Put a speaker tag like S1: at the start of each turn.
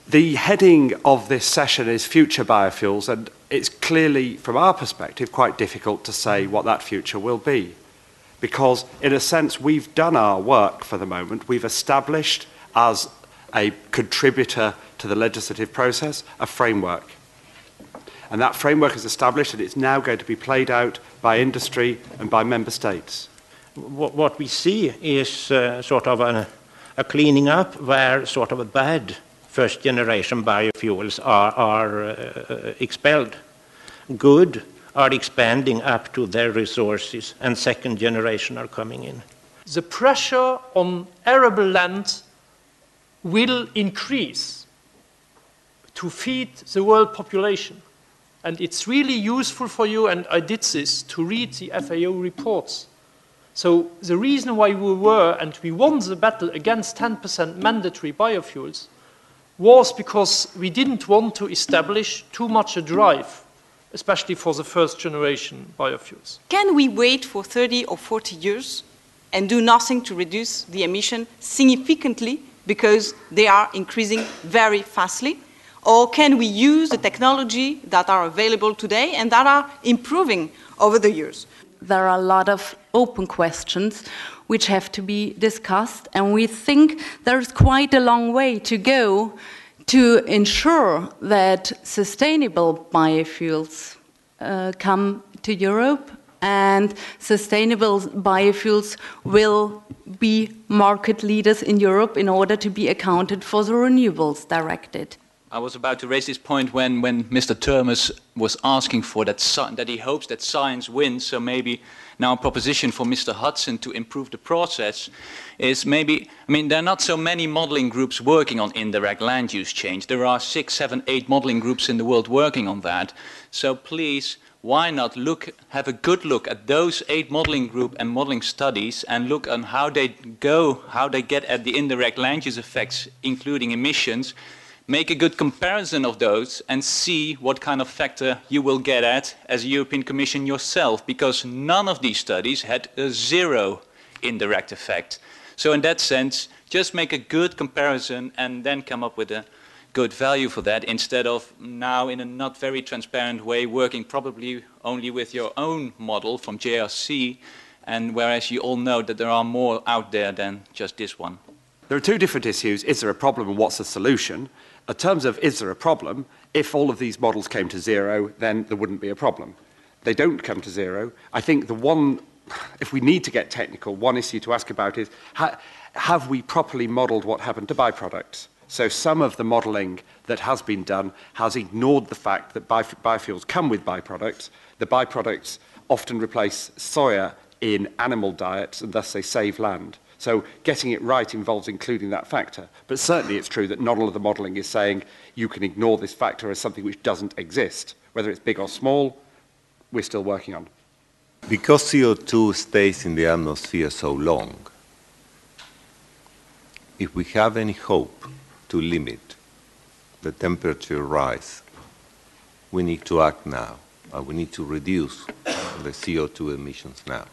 S1: The heading of this session is Future Biofuels, and it's clearly, from our perspective, quite difficult to say what that future will be. Because, in a sense, we've done our work for the moment. We've established, as a contributor to the legislative process, a framework. And that framework is established, and it's now going to be played out by industry and by member states.
S2: What we see is sort of a cleaning up where sort of a bad first-generation biofuels are expelled. Good are expanding up to their resources, and second generation are coming in.
S3: The pressure on arable land will increase to feed the world population. And it's really useful for you, and I did this, to read the FAO reports. So the reason why we were, and we won the battle against 10% mandatory biofuels, was because we didn't want to establish too much a drive, especially for the first generation biofuels.
S4: Can we wait for 30 or 40 years and do nothing to reduce the emission significantly because they are increasing very fastly? Or can we use the technology that are available today and that are improving over the years?
S5: There are a lot of open questions which have to be discussed, and we think there's quite a long way to go to ensure that sustainable biofuels come to Europe, and sustainable biofuels will be market leaders in Europe in order to be accounted for the renewables directed.
S6: I was about to raise this point when Mr. Termes was asking for that he hopes that science wins. So maybe now a proposition for Mr. Hudson to improve the process is maybe, I mean, there are not so many modeling groups working on indirect land use change. There are 6, 7, 8 modeling groups in the world working on that. So please, why not have a good look at those 8 modeling group and modeling studies and look on how they get at the indirect land use effects, including emissions. Make a good comparison of those and see what kind of factor you will get at as a European Commission yourself, because none of these studies had a 0 indirect effect. So in that sense, just make a good comparison and then come up with a good value for that, instead of now in a not very transparent way working probably only with your own model from JRC, and whereas you all know that there are more out there than just this one.
S1: There are 2 different issues. Is there a problem and what's the solution? In terms of is there a problem, if all of these models came to 0, then there wouldn't be a problem. They don't come to 0. I think the one, if we need to get technical, one issue to ask about is, have we properly modelled what happened to byproducts? So some of the modelling that has been done has ignored the fact that biofuels come with byproducts. The byproducts often replace soya in animal diets, and thus they save land. So getting it right involves including that factor. But certainly it's true that not all of the modelling is saying you can ignore this factor as something which doesn't exist. Whether it's big or small, we're still working on.
S7: Because CO2 stays in the atmosphere so long, if we have any hope to limit the temperature rise, we need to act now. We need to reduce the CO2 emissions now.